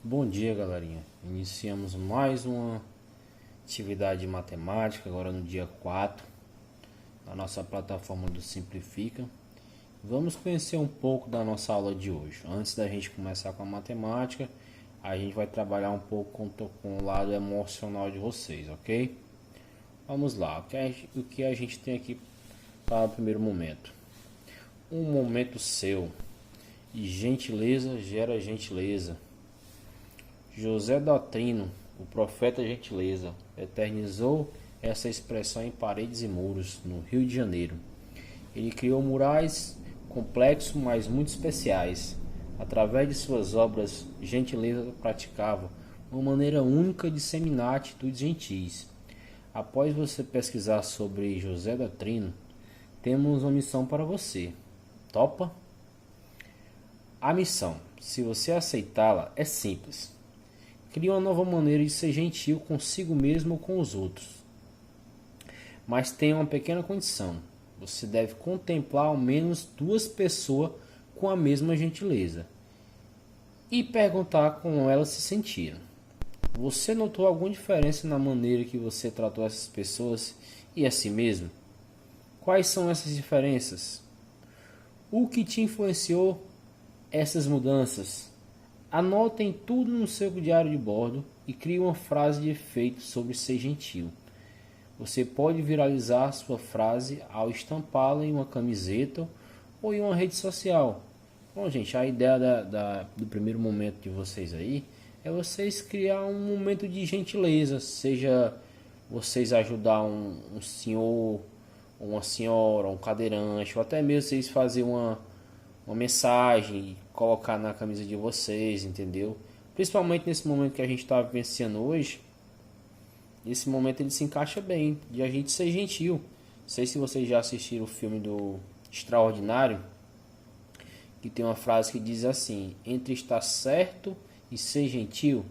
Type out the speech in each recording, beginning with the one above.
Bom dia, galerinha. Iniciamos mais uma atividade de matemática, agora no dia 4, na nossa plataforma do Simplifica. Vamos conhecer um pouco da nossa aula de hoje. Antes da gente começar com a matemática, a gente vai trabalhar um pouco com o lado emocional de vocês, ok? Vamos lá, o que a gente tem aqui para o primeiro momento? Um momento seu, e gentileza gera gentileza. José Doutrino, o profeta gentileza, eternizou essa expressão em paredes e muros, no Rio de Janeiro. Ele criou murais complexos, mas muito especiais. Através de suas obras, gentileza praticava uma maneira única de disseminar atitudes gentis. Após você pesquisar sobre José Doutrino, temos uma missão para você. Topa? A missão, se você aceitá-la, é simples. Crie uma nova maneira de ser gentil consigo mesmo ou com os outros. Mas tem uma pequena condição. Você deve contemplar ao menos 2 pessoas com a mesma gentileza e perguntar como elas se sentiram. Você notou alguma diferença na maneira que você tratou essas pessoas e a si mesmo? Quais são essas diferenças? O que te influenciou essas mudanças? Anotem tudo no seu diário de bordo e crie uma frase de efeito sobre ser gentil. Você pode viralizar sua frase ao estampá-la em uma camiseta ou em uma rede social. Bom, gente, a ideia do primeiro momento de vocês aí é vocês criar um momento de gentileza, seja vocês ajudar um senhor, uma senhora, um cadeirante, ou até mesmo vocês fazerem uma mensagem, colocar na camisa de vocês, entendeu? Principalmente nesse momento que a gente está vivenciando hoje, esse momento ele se encaixa bem, de a gente ser gentil. Não sei se vocês já assistiram o filme do Extraordinário, que tem uma frase que diz assim: entre estar certo e ser gentil,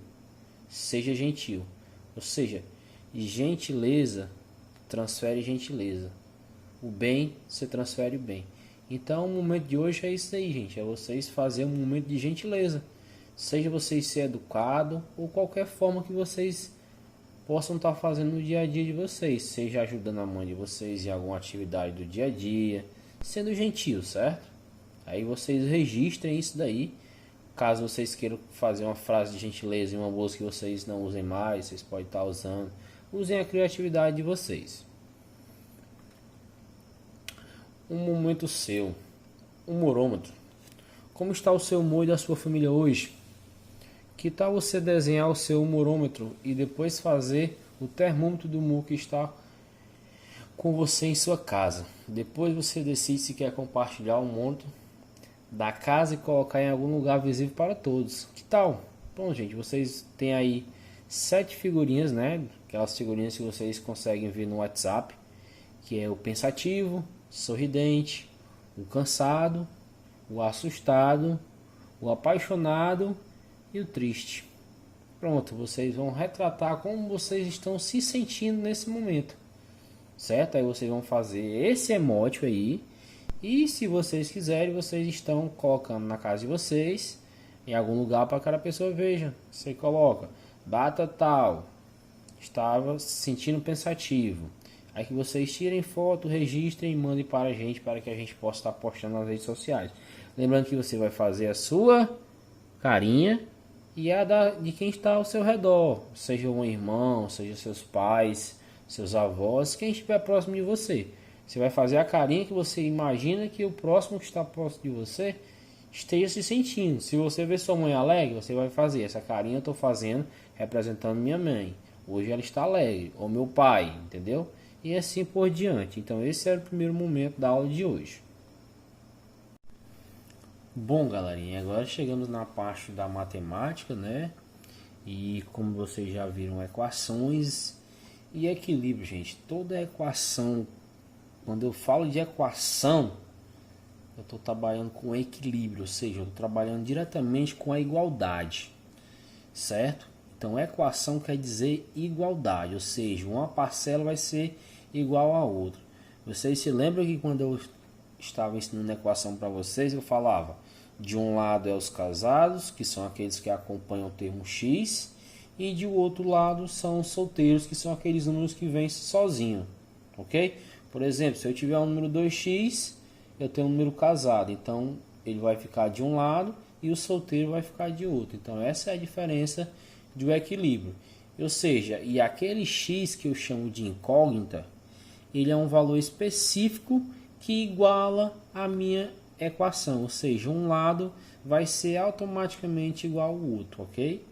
seja gentil. Ou seja, gentileza transfere gentileza. O bem se transfere o bem. Então o momento de hoje é isso aí, gente. É vocês fazerem um momento de gentileza. Seja vocês ser educado ou qualquer forma que vocês possam estar fazendo no dia a dia de vocês. Seja ajudando a mãe de vocês em alguma atividade do dia a dia. Sendo gentil, certo? Aí vocês registrem isso daí. Caso vocês queiram fazer uma frase de gentileza em uma bolsa que vocês não usem mais, vocês podem estar usando. Usem a criatividade de vocês. Um momento seu, humorômetro. Como está o seu humor e da sua família hoje? Que tal você desenhar o seu humorômetro e depois fazer o termômetro do humor que está com você em sua casa? Depois você decide se quer compartilhar o monto da casa e colocar em algum lugar visível para todos. Que tal? Bom, gente, vocês têm aí 7 figurinhas, né? Aquelas figurinhas que vocês conseguem ver no WhatsApp, que é o pensativo, sorridente, o cansado, o assustado, o apaixonado e o triste. Pronto, vocês vão retratar como vocês estão se sentindo nesse momento, certo? Aí vocês vão fazer esse emoji aí, e se vocês quiserem, vocês estão colocando na casa de vocês, em algum lugar para que cada pessoa veja. Você coloca, data tal, estava se sentindo pensativo. Aí que vocês tirem foto, registrem e mandem para a gente, para que a gente possa estar postando nas redes sociais. Lembrando que você vai fazer a sua carinha e a de quem está ao seu redor. Seja um irmão, seja seus pais, seus avós, quem estiver próximo de você. Você vai fazer a carinha que você imagina que o próximo que está próximo de você esteja se sentindo. Se você vê sua mãe alegre, você vai fazer essa carinha. Eu estou fazendo representando minha mãe. Hoje ela está alegre. Ou meu pai, entendeu? E assim por diante. Então esse era o primeiro momento da aula de hoje. Bom, galerinha, agora chegamos na parte da matemática, né? E como vocês já viram, equações e equilíbrio, gente. Toda equação, quando eu falo de equação, eu estou trabalhando com equilíbrio, ou seja, eu estou trabalhando diretamente com a igualdade, certo? Então equação quer dizer igualdade, ou seja, uma parcela vai ser igual a outra. Vocês se lembram que quando eu estava ensinando equação para vocês, eu falava De um lado é os casados, que são aqueles que acompanham o termo X, e de outro lado são os solteiros, que são aqueles números que vêm sozinho, ok? Por exemplo, se eu tiver um número 2x, eu tenho um número casado, então ele vai ficar de um lado e o solteiro vai ficar de outro. Então essa é a diferença do equilíbrio. Ou seja, e aquele x que eu chamo de incógnita, ele é um valor específico que iguala a minha equação, ou seja, um lado vai ser automaticamente igual ao outro, ok?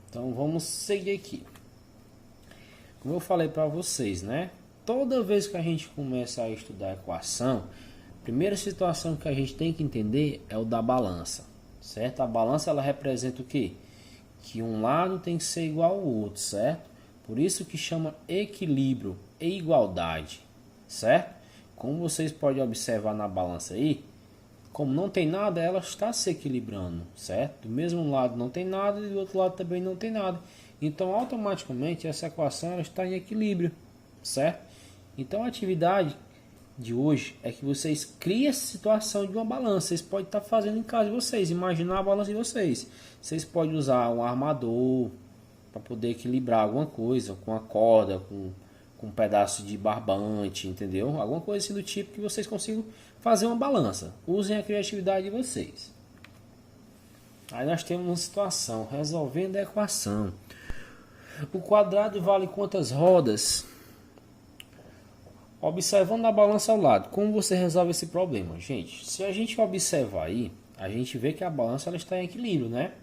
Então vamos seguir aqui. Como eu falei para vocês, né? Toda vez que a gente começa a estudar a equação, a primeira situação que a gente tem que entender é o da balança, certo? A balança ela representa o quê? Que um lado tem que ser igual ao outro, certo? Por isso que chama equilíbrio e igualdade, certo? Como vocês podem observar na balança aí, como não tem nada, ela está se equilibrando, certo? Do mesmo lado não tem nada e do outro lado também não tem nada. Então, automaticamente, essa equação ela está em equilíbrio, certo? Então, a atividade de hoje é que vocês criem essa situação de uma balança. Vocês podem estar fazendo em casa de vocês, imaginar a balança de vocês. Vocês podem usar um armador para poder equilibrar alguma coisa, com a corda, com um pedaço de barbante, entendeu? Alguma coisa assim do tipo que vocês consigam fazer uma balança. Usem a criatividade de vocês. Aí nós temos uma situação, resolvendo a equação. O quadrado vale quantas rodas? Observando a balança ao lado, como você resolve esse problema? Gente, se a gente observar aí, a gente vê que a balança ela está em equilíbrio, né?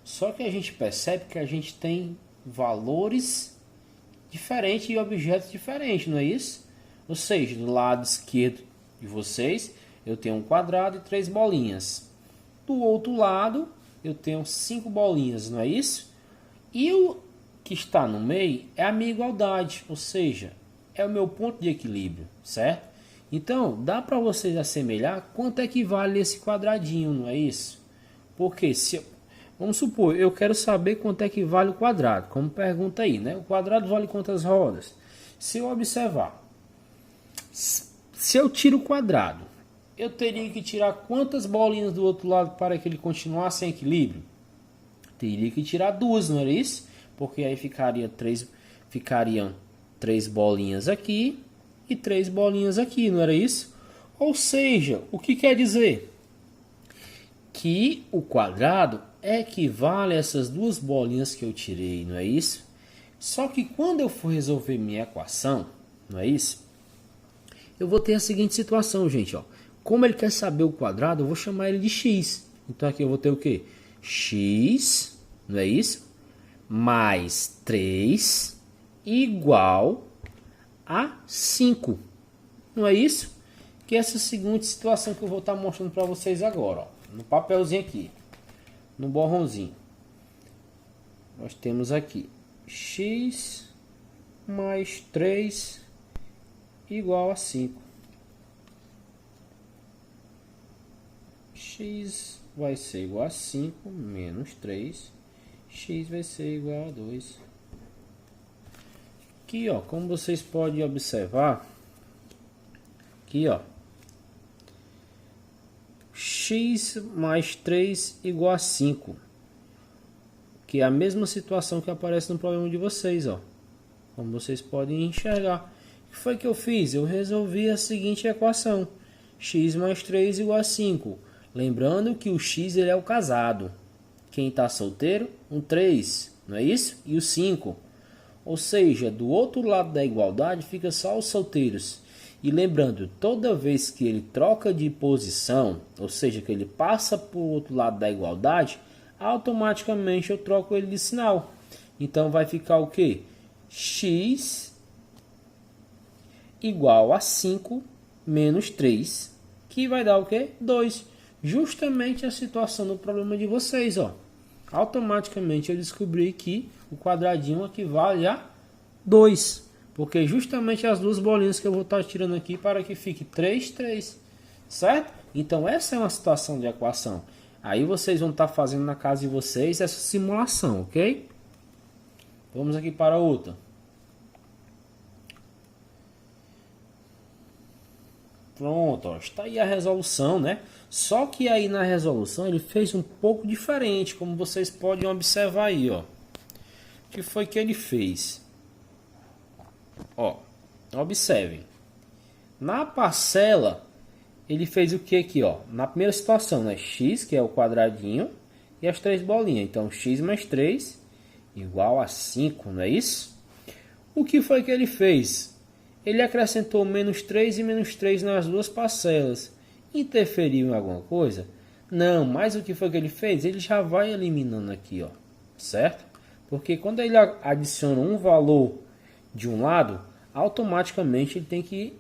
Só que a gente percebe que a gente tem valores diferentes e objetos diferentes, não é isso? Ou seja, do lado esquerdo de vocês, eu tenho um quadrado e 3 bolinhas. Do outro lado, eu tenho 5 bolinhas, não é isso? E o que está no meio é a minha igualdade, ou seja, é o meu ponto de equilíbrio, certo? Então, dá para vocês assemelhar quanto é que vale esse quadradinho, não é isso? Porque vamos supor, eu quero saber quanto é que vale o quadrado, como pergunta aí, né? O quadrado vale quantas rodas? Se eu observar, se eu tiro o quadrado, eu teria que tirar quantas bolinhas do outro lado para que ele continuasse em equilíbrio? Teria que tirar 2, não era isso? Porque aí ficariam 3 bolinhas aqui e 3 bolinhas aqui, não era isso? Ou seja, o que quer dizer? Que o quadrado equivale a essas 2 bolinhas que eu tirei, não é isso? Só que quando eu for resolver minha equação, não é isso? Eu vou ter a seguinte situação, gente, ó. Como ele quer saber o quadrado, eu vou chamar ele de x. Então aqui eu vou ter o quê? X, não é isso? Mais 3 igual a 5. Não é isso? Que é essa seguinte situação que eu vou estar mostrando para vocês agora, ó. No papelzinho aqui, no borrãozinho. Nós temos aqui x mais 3 igual a 5. X vai ser igual a 5 menos 3. X vai ser igual a 2. Aqui, ó, como vocês podem observar, aqui, ó, x mais 3 igual a 5, que é a mesma situação que aparece no problema de vocês, ó. Como vocês podem enxergar. O que foi que eu fiz? Eu resolvi a seguinte equação: x mais 3 igual a 5. Lembrando que o x ele é o casado. Quem está solteiro? Um 3, não é isso? E o 5. Ou seja, do outro lado da igualdade fica só os solteiros. E lembrando, toda vez que ele troca de posição, ou seja, que ele passa para o outro lado da igualdade, automaticamente eu troco ele de sinal. Então vai ficar o quê? X igual a 5 menos 3, que vai dar o quê? 2. Justamente a situação do problema de vocês, ó. Automaticamente eu descobri que o quadradinho equivale a 2. Porque justamente as 2 bolinhas que eu vou estar tirando aqui para que fique 3, 3. Certo? Então essa é uma situação de equação. Aí vocês vão estar fazendo na casa de vocês essa simulação, ok? Vamos aqui para outra. Pronto, ó, está aí a resolução, né? Só que aí na resolução ele fez um pouco diferente, como vocês podem observar aí, ó. O que foi que ele fez? Ó, observem. Na parcela, ele fez o que aqui, ó? Na primeira situação, né? X, que é o quadradinho, e as 3 bolinhas. Então, x mais 3 igual a 5, não é isso? O que foi que ele fez? Ele acrescentou menos 3 e menos 3 nas duas parcelas. Interferiu em alguma coisa? Não, mas o que foi que ele fez? Ele já vai eliminando aqui, ó, certo? Porque quando ele adiciona um valor de um lado, automaticamente ele tem que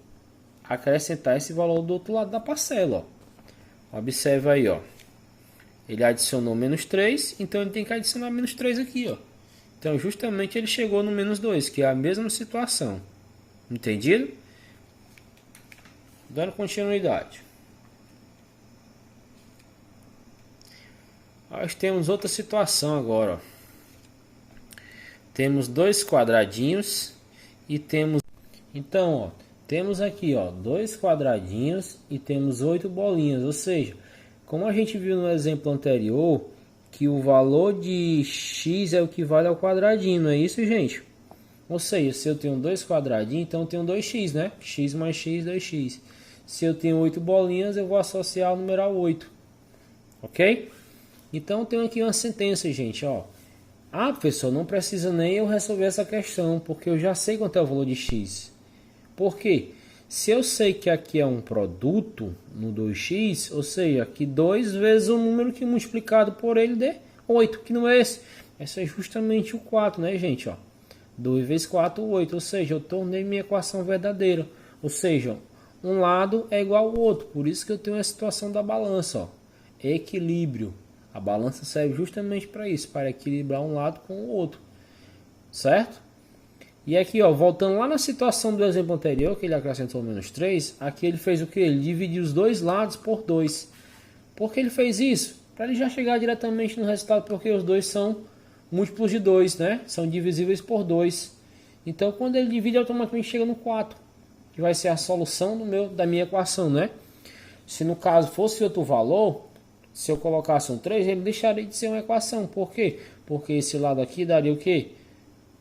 acrescentar esse valor do outro lado da parcela, ó. Observe aí, ó. Ele adicionou menos 3, então ele tem que adicionar menos 3 aqui, ó. Então justamente ele chegou no menos 2, que é a mesma situação. Entendido? Dando continuidade. Nós temos outra situação agora, ó. Temos 2 quadradinhos e temos... Então, ó, temos aqui, ó, 2 quadradinhos e temos 8 bolinhas. Ou seja, como a gente viu no exemplo anterior, que o valor de x é o que vale ao quadradinho, não é isso, gente? Ou seja, se eu tenho 2 quadradinhos, então eu tenho 2x, né? X mais x, 2x. Se eu tenho 8 bolinhas, eu vou associar o numeral 8. Ok? Então, eu tenho aqui uma sentença, gente, ó. Ah, professor, não precisa nem eu resolver essa questão, porque eu já sei quanto é o valor de x. Por quê? Se eu sei que aqui é um produto no 2x, ou seja, que 2 vezes o número que multiplicado por ele dê 8, que não é esse. Esse é justamente o 4, né, gente? Ó, 2 vezes 4, 8, ou seja, eu tornei minha equação verdadeira. Ou seja, um lado é igual ao outro, por isso que eu tenho a situação da balança, ó. Equilíbrio. A balança serve justamente para isso, para equilibrar um lado com o outro, certo? E aqui, ó, voltando lá na situação do exemplo anterior, que ele acrescentou menos 3, aqui ele fez o que? Ele dividiu os dois lados por 2. Por que ele fez isso? Para ele já chegar diretamente no resultado, porque os dois são múltiplos de 2, né? São divisíveis por 2. Então, quando ele divide, automaticamente chega no 4, que vai ser a solução da minha equação, né? Se no caso fosse outro valor, se eu colocasse um 3, ele deixaria de ser uma equação. Por quê? Porque esse lado aqui daria o quê?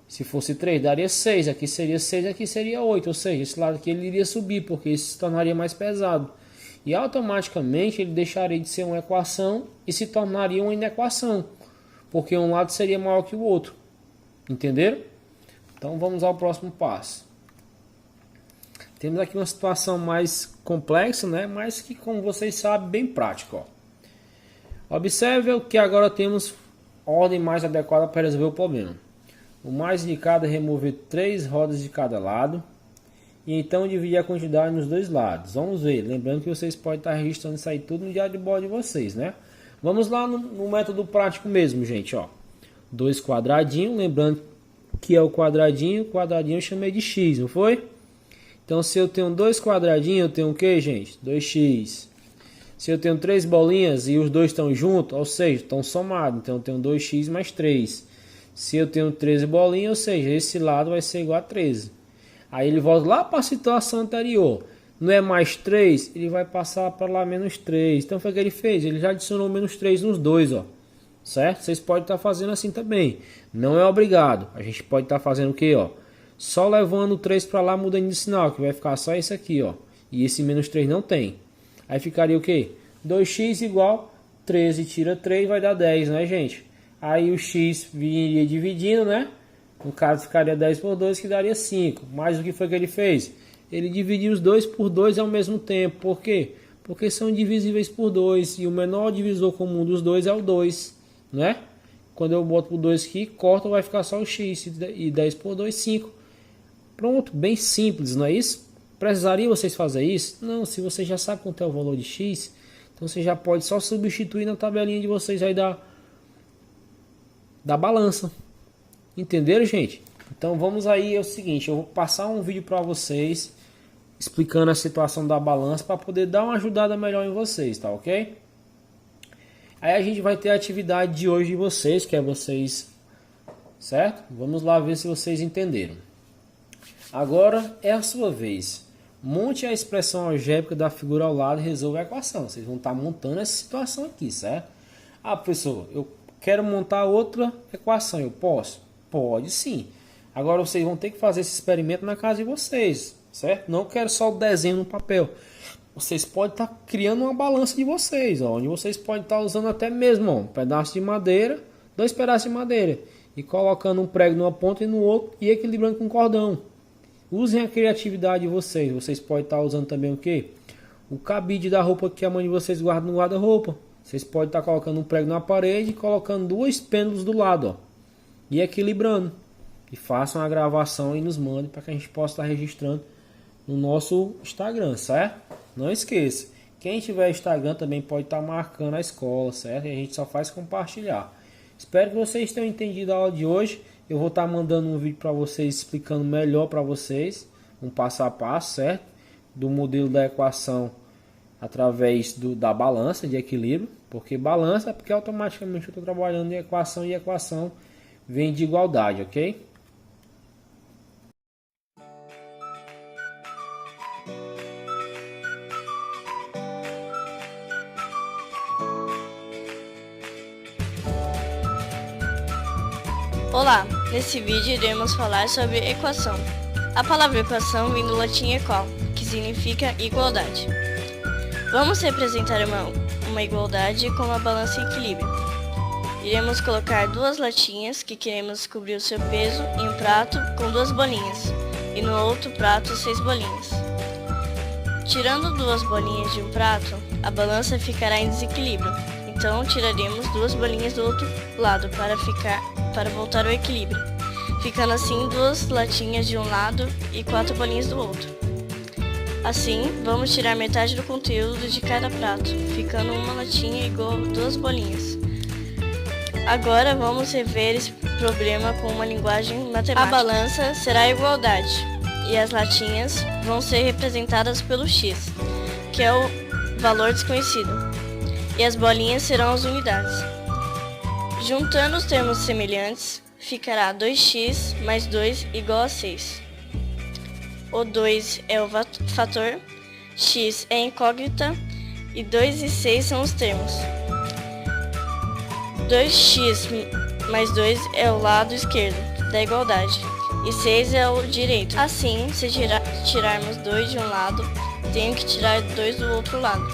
Se fosse 3, daria 6. Aqui seria 6, aqui seria 8. Ou seja, esse lado aqui ele iria subir, porque isso se tornaria mais pesado. E automaticamente ele deixaria de ser uma equação e se tornaria uma inequação. Porque um lado seria maior que o outro. Entenderam? Então vamos ao próximo passo. Temos aqui uma situação mais complexa, né? Mas que, como vocês sabem, bem prática, ó. Observe que agora temos ordem mais adequada para resolver o problema. O mais indicado é remover 3 rodas de cada lado e então dividir a quantidade nos dois lados. Vamos ver, lembrando que vocês podem estar registrando isso aí tudo no diário de bordo de vocês, né? Vamos lá no método prático mesmo, gente, ó. 2 quadradinhos, lembrando que é o quadradinho eu chamei de x, não foi? Então se eu tenho 2 quadradinhos, eu tenho o que, gente? 2x. Se eu tenho 3 bolinhas e os dois estão juntos, ou seja, estão somados, então eu tenho 2x mais 3. Se eu tenho 13 bolinhas, ou seja, esse lado vai ser igual a 13. Aí ele volta lá para a situação anterior. Não é mais 3, ele vai passar para lá menos 3. Então foi o que ele fez, ele já adicionou menos 3 nos dois, ó. Certo? Vocês podem estar fazendo assim também. Não é obrigado. A gente pode estar fazendo o que, ó? Só levando o 3 para lá, mudando de sinal, que vai ficar só esse aqui, ó. E esse menos 3 não tem. Aí ficaria o que? 2x igual 13, tira 3, vai dar 10, né, gente? Aí o x viria dividindo, né? No caso ficaria 10 por 2, que daria 5. Mas o que foi que ele fez? Ele dividiu os 2 por 2 ao mesmo tempo. Por quê? Porque são divisíveis por 2. E o menor divisor comum dos dois é o 2, né? Quando eu boto por 2 aqui, corta, vai ficar só o x. E 10 por 2, 5. Pronto, bem simples, não é isso? Precisaria vocês fazer isso? Não, se você já sabe quanto é o valor de x, então você já pode só substituir na tabelinha de vocês aí da balança. Entenderam, gente? Então vamos aí, é o seguinte, eu vou passar um vídeo para vocês explicando a situação da balança para poder dar uma ajudada melhor em vocês, tá ok? Aí a gente vai ter a atividade de hoje de vocês, que é vocês, certo? Vamos lá ver se vocês entenderam. Agora é a sua vez. monte a expressão algébrica da figura ao lado e resolva a equação. Vocês vão estar montando essa situação aqui, certo? Ah, professor, eu quero montar outra equação, eu posso? Pode sim. Agora vocês vão ter que fazer esse experimento na casa de vocês, certo? Não quero só o desenho no papel. Vocês podem estar criando uma balança de vocês, ó, onde vocês podem estar usando até mesmo um pedaço de madeira, 2 pedaços de madeira, e colocando um prego numa ponta e no outro e equilibrando com cordão. Usem a criatividade de vocês. Vocês podem estar usando também o que? O cabide da roupa que a mãe de vocês guarda no guarda-roupa. Vocês podem estar colocando um prego na parede e colocando 2 pêndulos do lado, ó, e equilibrando. E façam a gravação e nos mandem para que a gente possa estar registrando no nosso Instagram, certo? Não esqueça, quem tiver Instagram também pode estar marcando a escola, certo? E a gente só faz compartilhar. Espero que vocês tenham entendido a aula de hoje. Eu vou estar mandando um vídeo para vocês explicando melhor para vocês, um passo a passo, certo? Do modelo da equação através da balança de equilíbrio. Porque balança é porque automaticamente eu estou trabalhando em equação e equação vem de igualdade, ok? Olá, nesse vídeo iremos falar sobre equação. A palavra equação vem do latim equal, que significa igualdade. Vamos representar uma igualdade com uma balança em equilíbrio. Iremos colocar 2 latinhas que queremos cobrir o seu peso em um prato com 2 bolinhas e no outro prato 6 bolinhas. Tirando 2 bolinhas de um prato, a balança ficará em desequilíbrio. Então tiraremos 2 bolinhas do outro lado para voltar ao equilíbrio, ficando assim 2 latinhas de um lado e 4 bolinhas do outro. Assim, vamos tirar metade do conteúdo de cada prato, ficando uma latinha igual a 2 bolinhas. Agora vamos rever esse problema com uma linguagem matemática. A balança será a igualdade e as latinhas vão ser representadas pelo x, que é o valor desconhecido, e as bolinhas serão as unidades. Juntando os termos semelhantes, ficará 2x mais 2 igual a 6. O 2 é o fator, x é a incógnita e 2 e 6 são os termos. 2x mais 2 é o lado esquerdo da igualdade e 6 é o direito. Assim, se tirarmos 2 de um lado, tenho que tirar 2 do outro lado.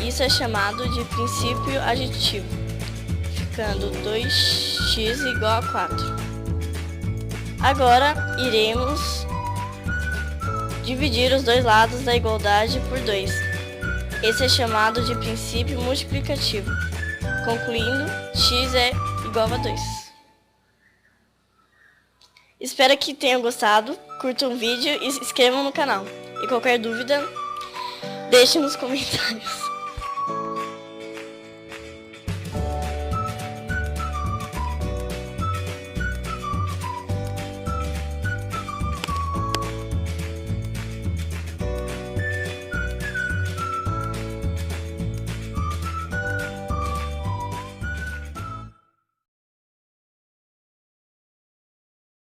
Isso é chamado de princípio aditivo, ficando 2x igual a 4. Agora, iremos dividir os 2 lados da igualdade por 2. Esse é chamado de princípio multiplicativo. Concluindo, x é igual a 2. Espero que tenham gostado, curtam o vídeo e se inscrevam no canal. E qualquer dúvida, deixe nos comentários.